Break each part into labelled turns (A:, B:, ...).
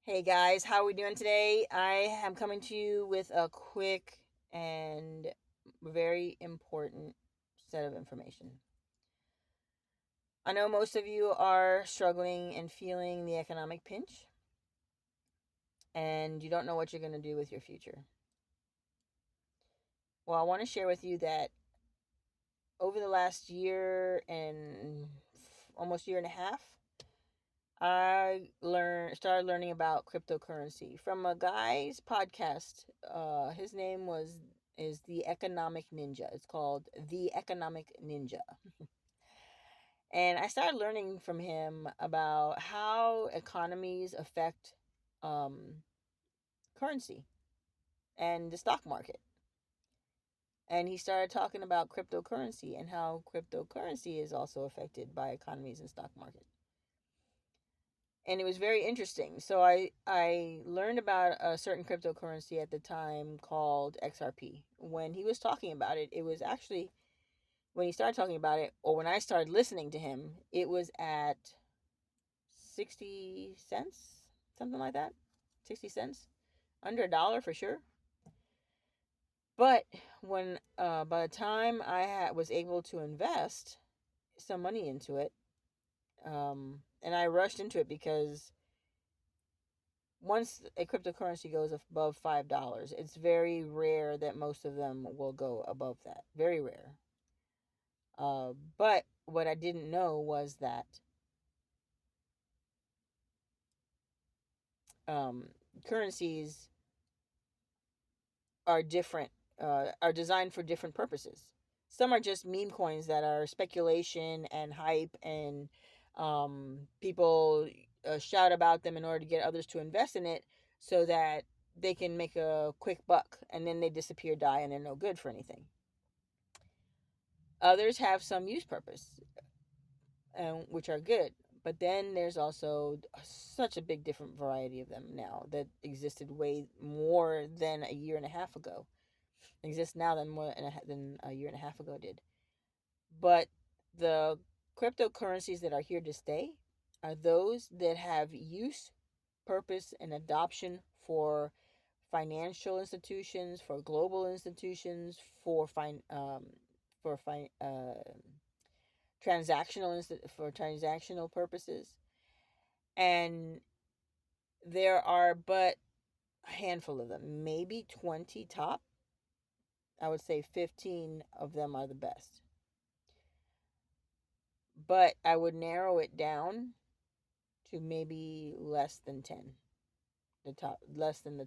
A: Hey guys, how are we doing today? I am coming to you with a quick and very important set of information. I know most of you are struggling and feeling the economic pinch, and you don't know what you're going to do with your future. Well, I want to share with you that over the last year and almost year and a half, I started learning about cryptocurrency from a guy's podcast. His name is the Economic Ninja. It's called the Economic Ninja, and I started learning from him about how economies affect um, currency and the stock market. And he started talking about cryptocurrency and how cryptocurrency is also affected by economies and stock market. And it was very interesting. So I learned about a certain cryptocurrency at the time called XRP. When he was talking about it, it was actually when he started talking about it, or when I started listening to him, it was at 60 cents, something like that. 60 cents, under $1 for sure. But when by the time was able to invest some money into it, and I rushed into it because once a cryptocurrency goes above $5, it's very rare that most of them will go above that. Very rare. But what I didn't know was that currencies are different, are designed for different purposes. Some are just meme coins that are speculation and hype, and people shout about them in order to get others to invest in it so that they can make a quick buck, and then they disappear, die, and they're no good for anything. Others have some use purpose, which are good. But then there's also such a big different variety of them now that existed way more than a year and a half ago. Exists now than a year and a half ago did. But the cryptocurrencies that are here to stay are those that have use, purpose, and adoption for financial institutions, for global institutions, for transactional purposes, and there are but a handful of them, maybe 20 top. I would say 15 of them are the best, but I would narrow it down to maybe less than 10. The top, less than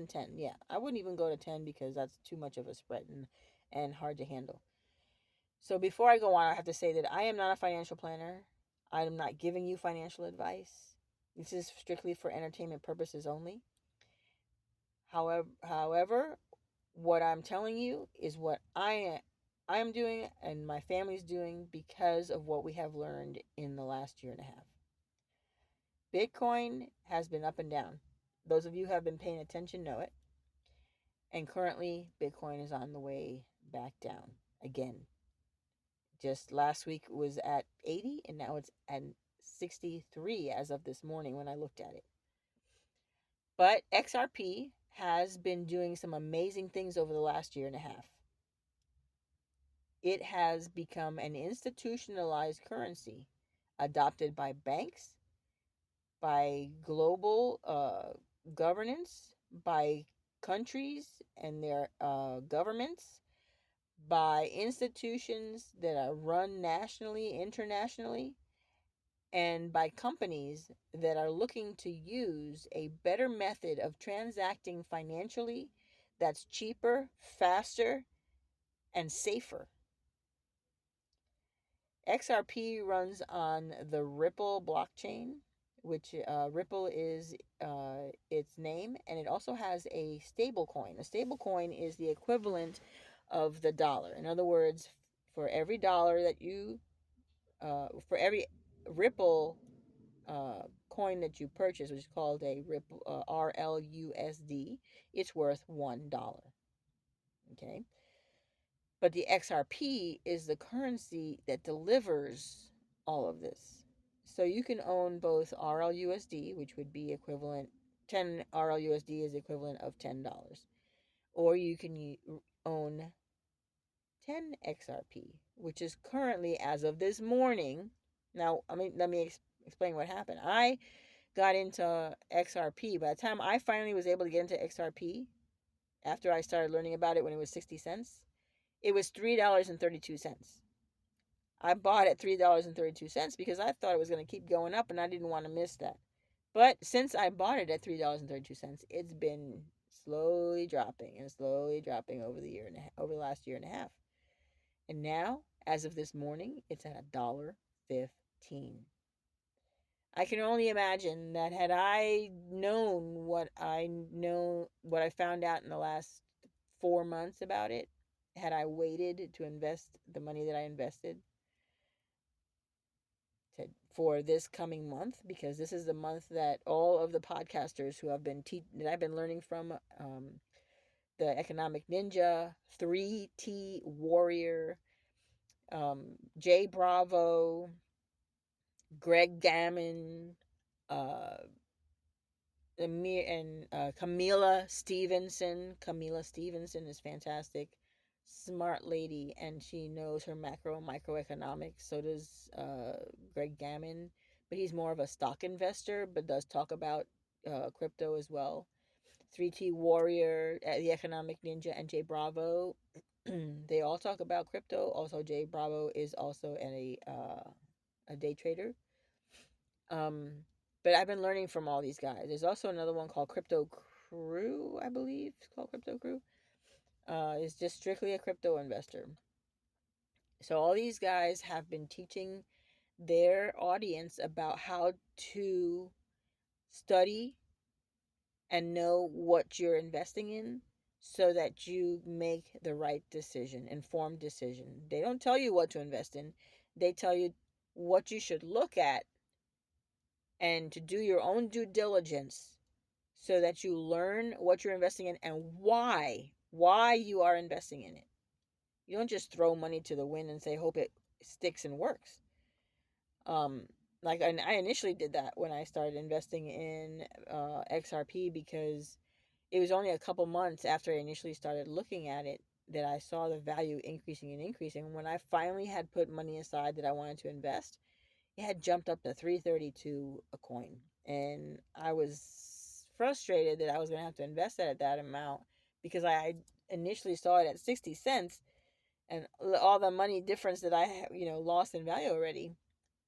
A: 10. Yeah, I wouldn't even go to 10 because that's too much of a spread and hard to handle. So before I go on, I have to say that I am not a financial planner. I am not giving you financial advice. This is strictly for entertainment purposes only. However, what I'm telling you is what I am doing and my family's doing because of what we have learned in the last year and a half. Bitcoin has been up and down. Those of you who have been paying attention know it. And currently, Bitcoin is on the way back down again. Just last week it was at 80, and now it's at 63 as of this morning when I looked at it. But XRP has been doing some amazing things over the last year and a half. It has become an institutionalized currency adopted by banks, by global governance, by countries and their governments, by institutions that are run nationally, internationally, and by companies that are looking to use a better method of transacting financially that's cheaper, faster, and safer. XRP runs on the Ripple blockchain, which Ripple is its name, and it also has a stable coin. A stable coin is the equivalent of the dollar. In other words, for every dollar that for every Ripple coin that you purchase, which is called a Ripple RLUSD, it's worth $1. Okay, but the XRP is the currency that delivers all of this. So you can own both RLUSD, which would be equivalent, 10 RLUSD is equivalent of $10. Or you can own 10 XRP, which is currently, as of this morning. Now, let me explain what happened. I got into XRP. By the time I finally was able to get into XRP, after I started learning about it when it was 60 cents, it was $3.32. I bought at $3.32 because I thought it was going to keep going up and I didn't want to miss that. But since I bought it at $3.32, it's been slowly dropping and slowly dropping over over the last year and a half. And now, as of this morning, it's at $1.15. I can only imagine that had I known what I found out in the last 4 months about it, had I waited to invest the money that I invested for this coming month, because this is the month that all of the podcasters who have been that I've been learning from, the Economic Ninja, 3T Warrior, Jay Bravo, Greg Gammon, uh, and Camila Stevenson. Camila Stevenson is fantastic, smart lady, and she knows her macro and microeconomics. So does Greg Gammon, but he's more of a stock investor, but does talk about crypto as well. 3T Warrior, the Economic Ninja, and Jay Bravo. They all talk about crypto. Also, Jay Bravo is also a day trader. But I've been learning from all these guys. There's also another one called Crypto Crew, I believe. It's called Crypto Crew. Is just strictly a crypto investor. So all these guys have been teaching their audience about how to study and know what you're investing in so that you make the right decision, informed decision. They don't tell you what to invest in. They tell you what you should look at and to do your own due diligence so that you learn what you're investing in and why you are investing in it. You don't just throw money to the wind and say hope it sticks and works. um like I initially did that when I started investing in XRP, because it was only a couple months after I initially started looking at it that I saw the value increasing and increasing. And when I finally had put money aside that I wanted to invest, it had jumped up to 332 a coin, and I was frustrated that I was going to have to invest that at that amount, because I initially saw it at 60 cents and all the money difference that I lost in value already.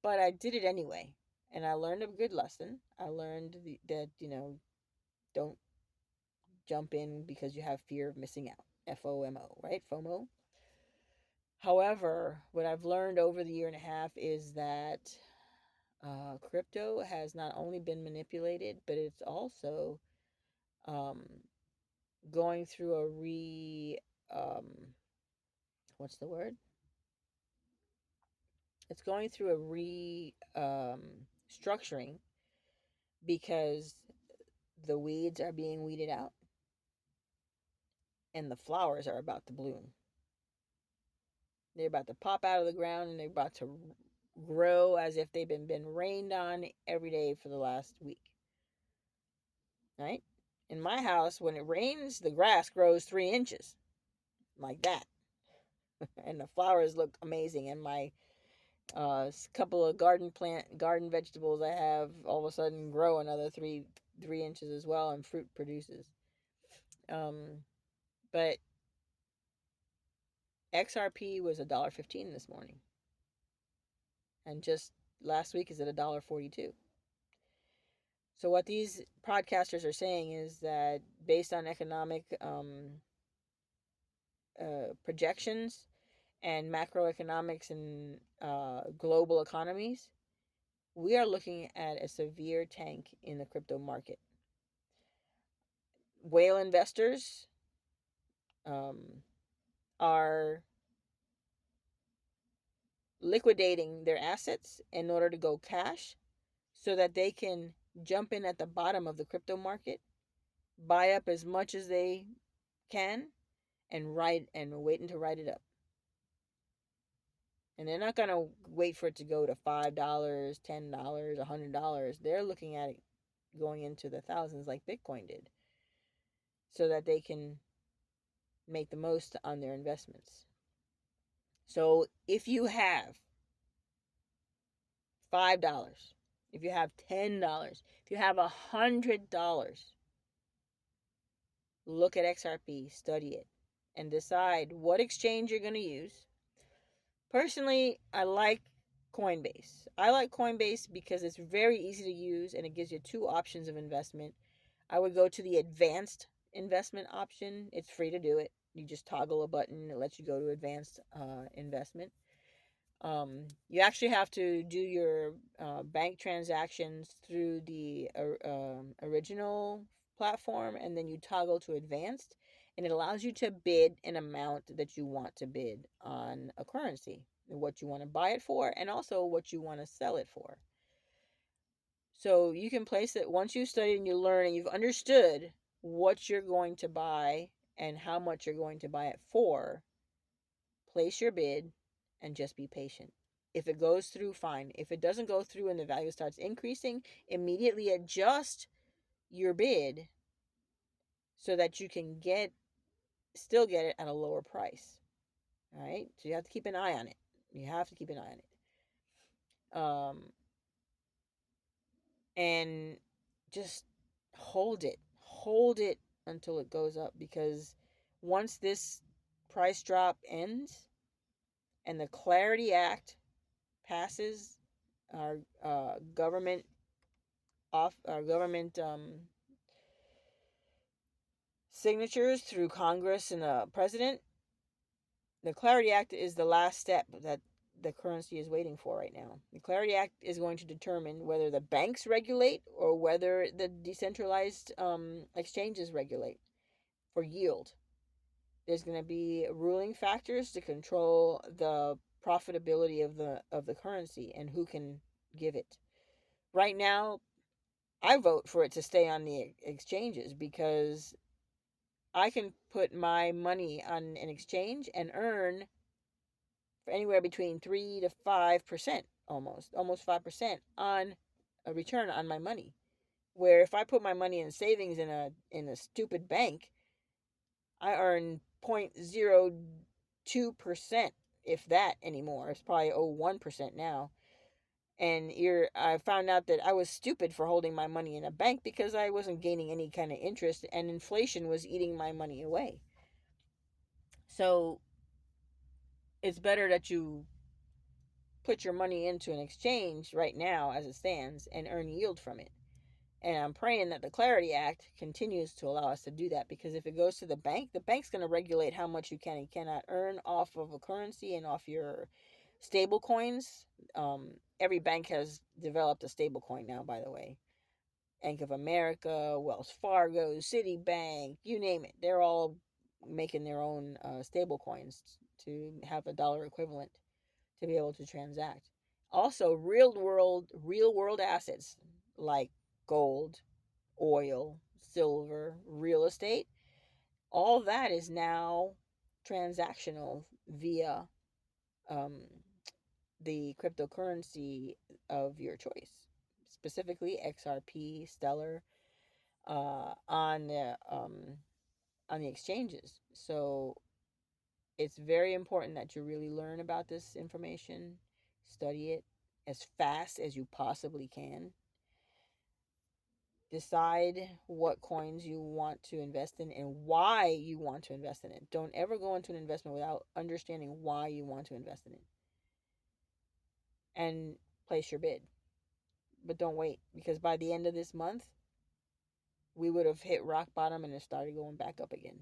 A: But I did it anyway, and I learned a good lesson. I learned that don't jump in because you have fear of missing out. FOMO, right? FOMO. However, what I've learned over the year and a half is that crypto has not only been manipulated, but it's also um, going through a what's the word? It's going through a structuring, because the weeds are being weeded out and the flowers are about to bloom. They're about to pop out of the ground and they're about to grow as if they've been rained on every day for the last week. Right? In my house, when it rains, the grass grows 3 inches like that. And the flowers look amazing. And my couple of garden vegetables I have all of a sudden grow another 3 inches as well, and fruit produces. But XRP was $1.15 this morning, and just last week is at $1.42. So what these podcasters are saying is that based on economic projections and macroeconomics and global economies, we are looking at a severe tank in the crypto market. Whale investors are liquidating their assets in order to go cash so that they can jump in at the bottom of the crypto market, buy up as much as they can, and wait to write it up. And they're not going to wait for it to go to $5, $10, $100. They're looking at it going into the thousands like Bitcoin did so that they can make the most on their investments. So if you have $5, if you have $10, if you have $100, look at XRP, study it, and decide what exchange you're going to use. Personally, I like Coinbase. I like Coinbase because it's very easy to use and it gives you two options of investment. I would go to the advanced investment option. It's free to do it. You just toggle a button, it lets you go to advanced investment. You actually have to do your bank transactions through the original platform, and then you toggle to advanced, and it allows you to bid an amount that you want to bid on a currency, what you want to buy it for, and also what you want to sell it for. So you can place it once you've studied and you learn and you've understood what you're going to buy and how much you're going to buy it for. Place your bid and just be patient. If it goes through, fine. If it doesn't go through and the value starts increasing, immediately adjust your bid so that you can still get it at a lower price. All right? So you have to keep an eye on it. You have to keep an eye on it. And just hold it. Hold it until it goes up, because once this price drop ends and the Clarity Act passes, our government signatures through Congress and the president, the Clarity Act is the last step that the currency is waiting for right now. The Clarity Act is going to determine whether the banks regulate or whether the decentralized exchanges regulate for yield. There's going to be ruling factors to control the profitability of the currency and who can give it. Right now, I vote for it to stay on the exchanges because I can put my money on an exchange and earn anywhere between 3 to 5%, almost 5% on a return on my money. Where if I put my money in savings in a stupid bank, I earn 0.02%, if that anymore. It's probably 0.01% now. And I found out that I was stupid for holding my money in a bank because I wasn't gaining any kind of interest and inflation was eating my money away. So it's better that you put your money into an exchange right now as it stands and earn yield from it. And I'm praying that the Clarity Act continues to allow us to do that, because if it goes to the bank's going to regulate how much you can and cannot earn off of a currency and off your stable coins. Every bank has developed a stable coin now, by the way. Bank of America, Wells Fargo, Citibank, you name it. They're all making their own stable coins to have a dollar equivalent to be able to transact. Also, real world assets like gold, oil, silver, real estate, all that is now transactional via um, the cryptocurrency of your choice, specifically XRP, Stellar, on the exchanges. So it's very important that you really learn about this information, study it as fast as you possibly can. Decide what coins you want to invest in and why you want to invest in it. Don't ever go into an investment without understanding why you want to invest in it. And place your bid. But don't wait, because by the end of this month, we would have hit rock bottom and it started going back up again.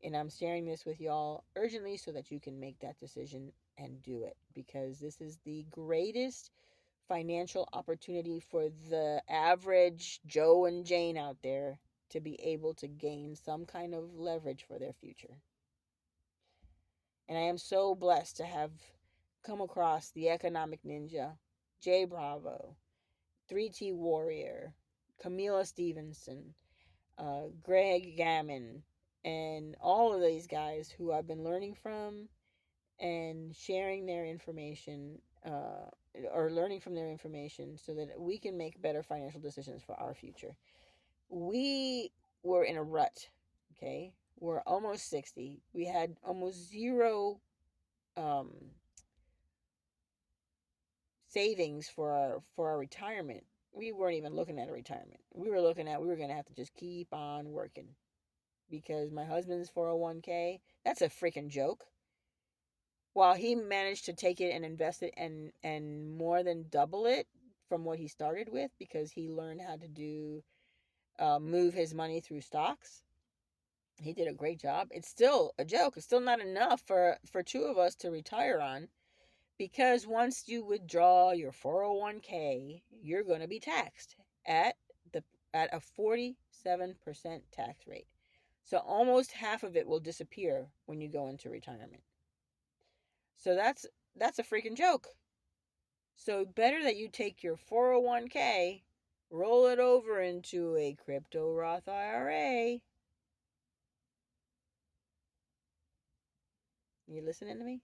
A: And I'm sharing this with y'all urgently so that you can make that decision and do it, because this is the greatest financial opportunity for the average Joe and Jane out there to be able to gain some kind of leverage for their future. And I am so blessed to have come across the Economic Ninja, Jay Bravo, 3T Warrior, Camila Stevenson, Greg Gammon, and all of these guys who I've been learning from and sharing their information, or learning from their information so that we can make better financial decisions for our future. We were in a rut, okay? We're almost 60. We had almost zero um, savings for our retirement. We weren't even looking at a retirement. We were looking at we were going to have to just keep on working because my husband's 401k, that's a freaking joke. While he managed to take it and invest it and more than double it from what he started with because he learned how to do move his money through stocks. He did a great job. It's still a joke. It's still not enough for two of us to retire on because once you withdraw your 401k, you're going to be taxed at the at a 47% tax rate. So almost half of it will disappear when you go into retirement. So that's a freaking joke. So better that you take your 401k, roll it over into a crypto Roth IRA. You listening to me?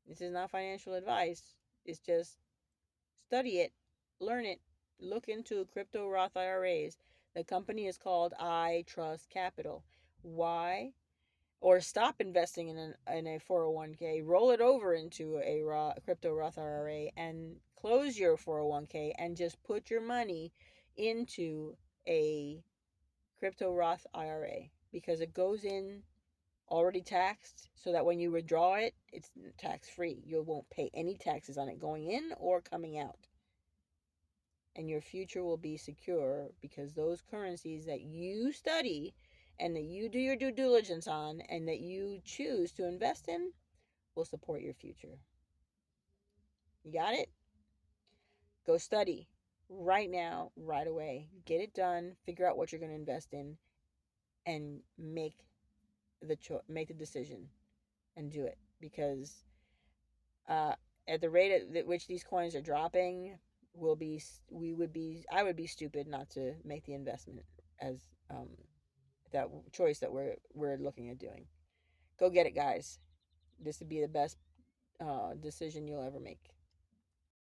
A: This is not financial advice. It's just study it, learn it, look into crypto Roth IRAs. The company is called I Trust Capital. Why? Or stop investing in a 401k, roll it over into a crypto Roth IRA and close your 401k and just put your money into a crypto Roth IRA because it goes in already taxed so that when you withdraw it, it's tax free. You won't pay any taxes on it going in or coming out. And your future will be secure because those currencies that you study and that you do your due diligence on and that you choose to invest in will support your future. You got it? Go study right now, right away. Get it done, figure out what you're going to invest in and make the decision and do it because uh, at the rate at which these coins are dropping, I would be stupid not to make the investment as that choice that we're looking at doing. Go get it, guys. This would be the best decision you'll ever make.